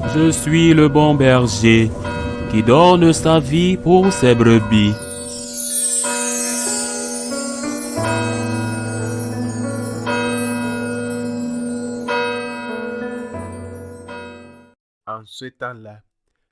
Je suis le bon berger qui donne sa vie pour ses brebis. En ce temps-là,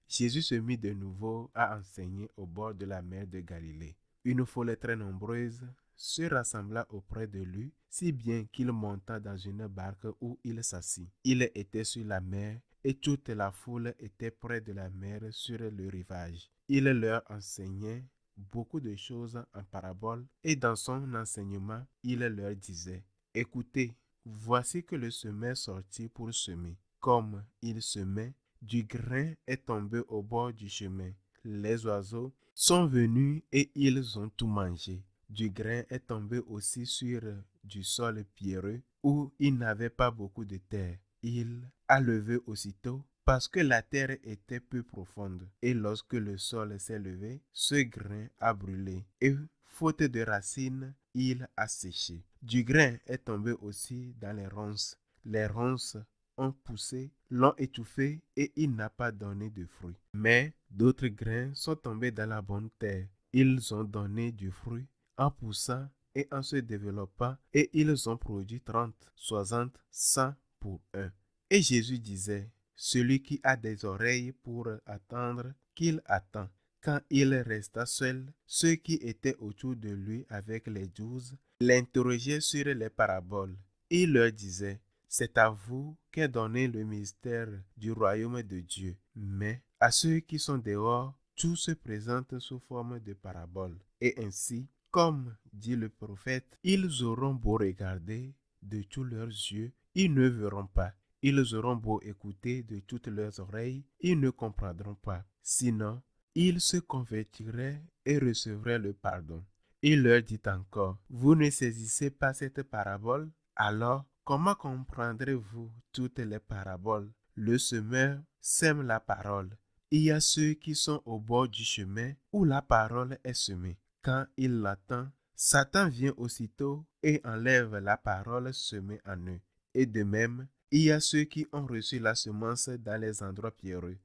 Jésus se mit de nouveau à enseigner au bord de la mer de Galilée. Une foule très nombreuse se rassembla auprès de lui, si bien qu'il monta dans une barque où il s'assit. Il était sur la mer et toute la foule était près de la mer sur le rivage. Il leur enseignait beaucoup de choses en paraboles et dans son enseignement, il leur disait: Écoutez, voici que le semeur sortit pour semer. Comme il semait, du grain est tombé au bord du chemin. Les oiseaux sont venus et ils ont tout mangé. Du grain est tombé aussi sur du sol pierreux où il n'avait pas beaucoup de terre. Il a levé aussitôt parce que la terre était peu profonde. Et lorsque le sol s'est levé, ce grain a brûlé. Et faute de racines, il a séché. Du grain est tombé aussi dans les ronces. Les ronces ont poussé, l'ont étouffé et il n'a pas donné de fruits. Mais d'autres grains sont tombés dans la bonne terre. Ils ont donné du fruit en poussant et en se développant et ils ont produit 30, 60, 100 pour un. Et Jésus disait: Celui qui a des oreilles pour attendre, qu'il attend. Quand il resta seul, ceux qui étaient autour de lui avec les 12 l'interrogeaient sur les paraboles. Il leur disait: C'est à vous qu'est donné le mystère du royaume de Dieu. Mais à ceux qui sont dehors, tout se présente sous forme de paraboles. Et ainsi, comme dit le prophète, ils auront beau regarder de tous leurs yeux, ils ne verront pas. Ils auront beau écouter de toutes leurs oreilles, ils ne comprendront pas. Sinon, ils se convertiraient et recevraient le pardon. Il leur dit encore: Vous ne saisissez pas cette parabole? Alors, comment comprendrez-vous toutes les paraboles? Le semeur sème la parole. Il y a ceux qui sont au bord du chemin où la parole est semée. Quand il l'entend, Satan vient aussitôt et enlève la parole semée en eux. Et de même, il y a ceux qui ont reçu la semence dans les endroits pierreux.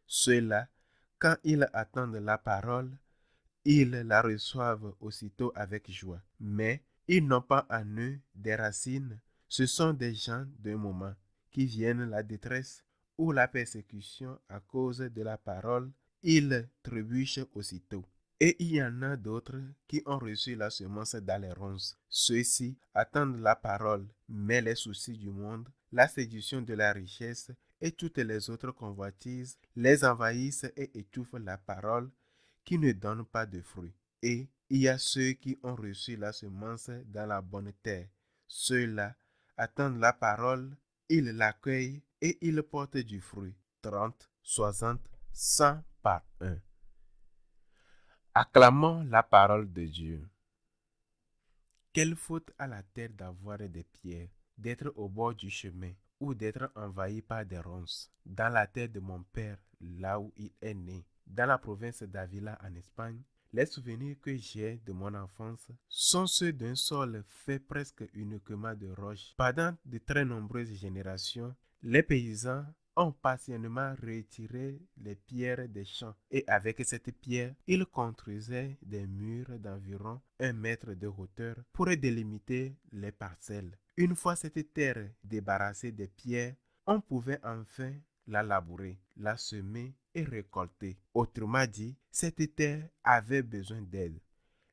Ceux-là, quand ils attendent la parole, ils la reçoivent aussitôt avec joie. Mais ils n'ont pas en eux des racines. Ce sont des gens d'un moment qui viennent la détresse ou la persécution à cause de la parole. Ils trébuchent aussitôt. Et il y en a d'autres qui ont reçu la semence dans les ronces. Ceux-ci attendent la parole, mais les soucis du monde, la séduction de la richesse et toutes les autres convoitises les envahissent et étouffent la parole qui ne donnent pas de fruits. Et il y a ceux qui ont reçu la semence dans la bonne terre. Ceux-là attendent la parole, ils l'accueillent et ils portent du fruit. 30, 60, 100 par un. Acclamons la parole de Dieu. Quelle faute à la terre d'avoir des pierres, d'être au bord du chemin ou d'être envahi par des ronces. Dans la terre de mon père, là où il est né, dans la province d'Avila en Espagne, les souvenirs que j'ai de mon enfance sont ceux d'un sol fait presque uniquement de roches. Pendant de très nombreuses générations, les paysans ont patiemment retiré les pierres des champs et avec cette pierre, ils construisaient des murs d'environ 1 mètre de hauteur pour délimiter les parcelles. Une fois cette terre débarrassée des pierres, on pouvait enfin la labourer, la semer et récolter. Autrement dit, cette terre avait besoin d'aide.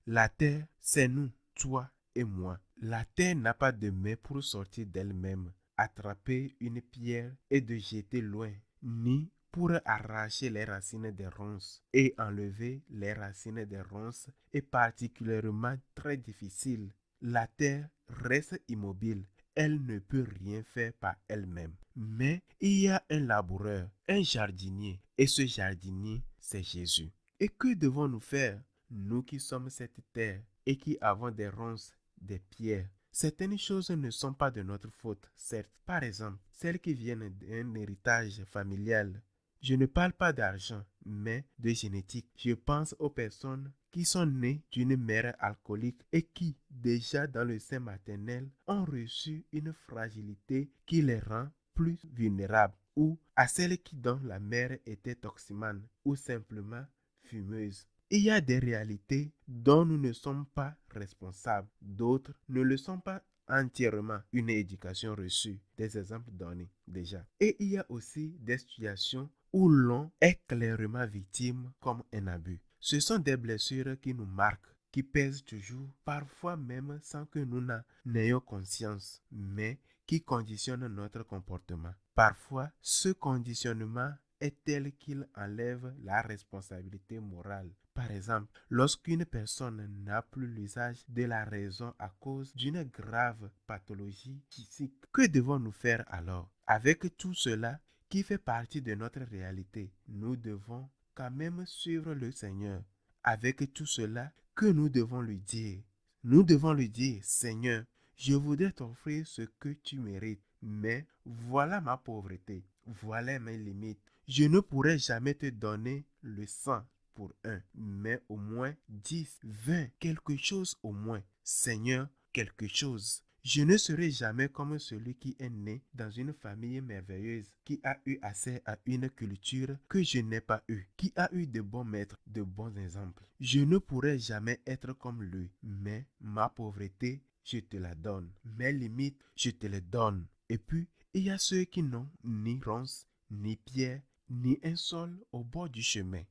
La terre, c'est nous, toi et moi. La terre n'a pas de main pour sortir d'elle-même, attraper une pierre et de jeter loin, ni pour arracher les racines des ronces et enlever les racines des ronces est particulièrement très difficile. La terre reste immobile. Elle ne peut rien faire par elle-même. Mais il y a un laboureur, un jardinier, et ce jardinier, c'est Jésus. Et que devons-nous faire, nous qui sommes cette terre et qui avons des ronces, des pierres? Certaines choses ne sont pas de notre faute, certes. Par exemple, celles qui viennent d'un héritage familial. Je ne parle pas d'argent, mais de génétique. Je pense aux personnes qui sont nées d'une mère alcoolique et qui, déjà dans le sein maternel, ont reçu une fragilité qui les rend plus vulnérables. ou à celle qui dont la mère était toximane ou simplement fumeuse. Il y a des réalités dont nous ne sommes pas responsables, d'autres ne le sont pas entièrement. Une éducation reçue, des exemples donnés déjà. Et il y a aussi des situations où l'on est clairement victime comme un abus. Ce sont des blessures qui nous marquent, qui pèsent toujours, parfois même sans que nous n'en ayons conscience, mais qui conditionnent notre comportement. Parfois, ce conditionnement est tel qu'il enlève la responsabilité morale. Par exemple, lorsqu'une personne n'a plus l'usage de la raison à cause d'une grave pathologie physique, que devons-nous faire alors? Avec tout cela qui fait partie de notre réalité, nous devons quand même suivre le Seigneur. Avec tout cela, que nous devons lui dire? Nous devons lui dire, Seigneur, je voudrais t'offrir ce que tu mérites, mais voilà ma pauvreté, voilà mes limites. Je ne pourrai jamais te donner le 100 pour un, mais au moins 10, 20, quelque chose au moins. Seigneur, quelque chose. Je ne serai jamais comme celui qui est né dans une famille merveilleuse, qui a eu accès à une culture que je n'ai pas eue, qui a eu de bons maîtres, de bons exemples. Je ne pourrai jamais être comme lui, mais ma pauvreté, je te la donne. Mes limites, je te les donne. Et puis, il y a ceux qui n'ont ni ronces, ni pierre, ni un sol au bord du chemin.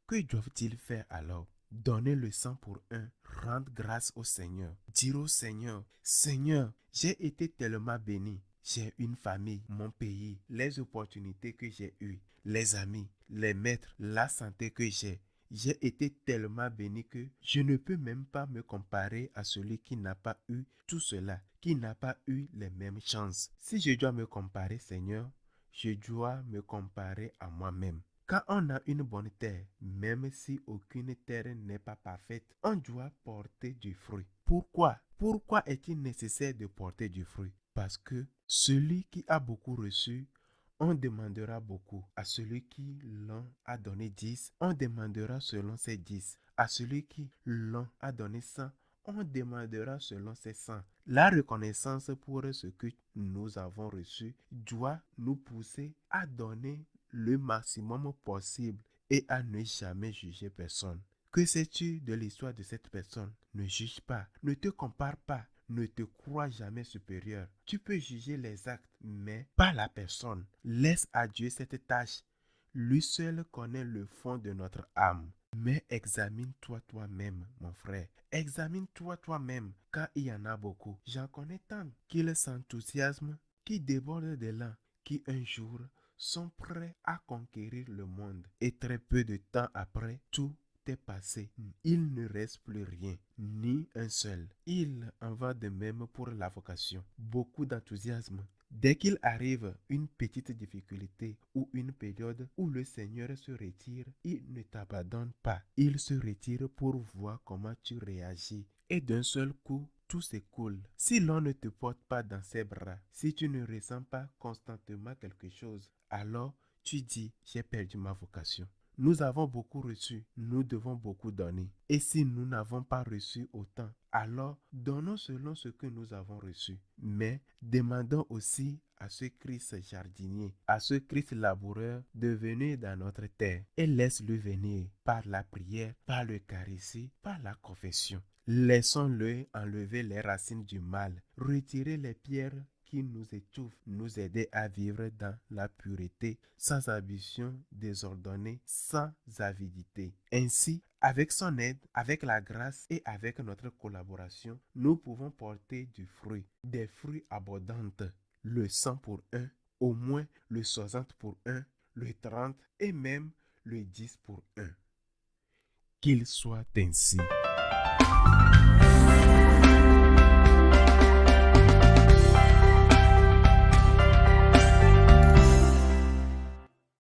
Que doivent-ils faire alors? Donner le sang pour un, rendre grâce au Seigneur, dire au Seigneur, Seigneur, j'ai été tellement béni, j'ai une famille, mon pays, les opportunités que j'ai eues, les amis, les maîtres, la santé que j'ai été tellement béni que je ne peux même pas me comparer à celui qui n'a pas eu tout cela, qui n'a pas eu les mêmes chances. Si je dois me comparer, Seigneur, je dois me comparer à moi-même. Quand on a une bonne terre, même si aucune terre n'est pas parfaite, on doit porter du fruit. Pourquoi? Pourquoi est-il nécessaire de porter du fruit? Parce que celui qui a beaucoup reçu, on demandera beaucoup. À celui qui l'en a donné 10, on demandera selon ses 10. À celui qui l'en a donné 100, on demandera selon ses 100. La reconnaissance pour ce que nous avons reçu doit nous pousser à donner le maximum possible et à ne jamais juger personne. Que sais-tu de l'histoire de cette personne? Ne juge pas, ne te compare pas, ne te crois jamais supérieur. Tu peux juger les actes, mais pas la personne. Laisse à Dieu cette tâche. Lui seul connaît le fond de notre âme. Mais examine-toi toi-même, mon frère. Examine-toi toi-même, car il y en a beaucoup. J'en connais tant qu'ils s'enthousiasment, qui débordent d'élan, qui un jour sont prêts à conquérir le monde. Et très peu de temps après, tout est passé. Il ne reste plus rien, ni un seul. Il en va de même pour la vocation. Beaucoup d'enthousiasme. Dès qu'il arrive une petite difficulté ou une période où le Seigneur se retire, il ne t'abandonne pas. Il se retire pour voir comment tu réagis. Et d'un seul coup, tout s'écoule. Si l'on ne te porte pas dans ses bras, si tu ne ressens pas constamment quelque chose, alors tu dis, j'ai perdu ma vocation. Nous avons beaucoup reçu, nous devons beaucoup donner. Et si nous n'avons pas reçu autant, alors donnons selon ce que nous avons reçu. Mais demandons aussi à ce Christ jardinier, à ce Christ laboureur de venir dans notre terre et laisse-le venir par la prière, par l'Eucharistie, par la confession. Laissons-le enlever les racines du mal, retirer les pierres qui nous étouffe, nous aider à vivre dans la pureté, sans ambition désordonnée, sans avidité. Ainsi, avec son aide, avec la grâce et avec notre collaboration, nous pouvons porter du fruit, des fruits abondants, le 100 pour un, au moins le 60 pour un, le 30 et même le 10 pour un. Qu'il soit ainsi.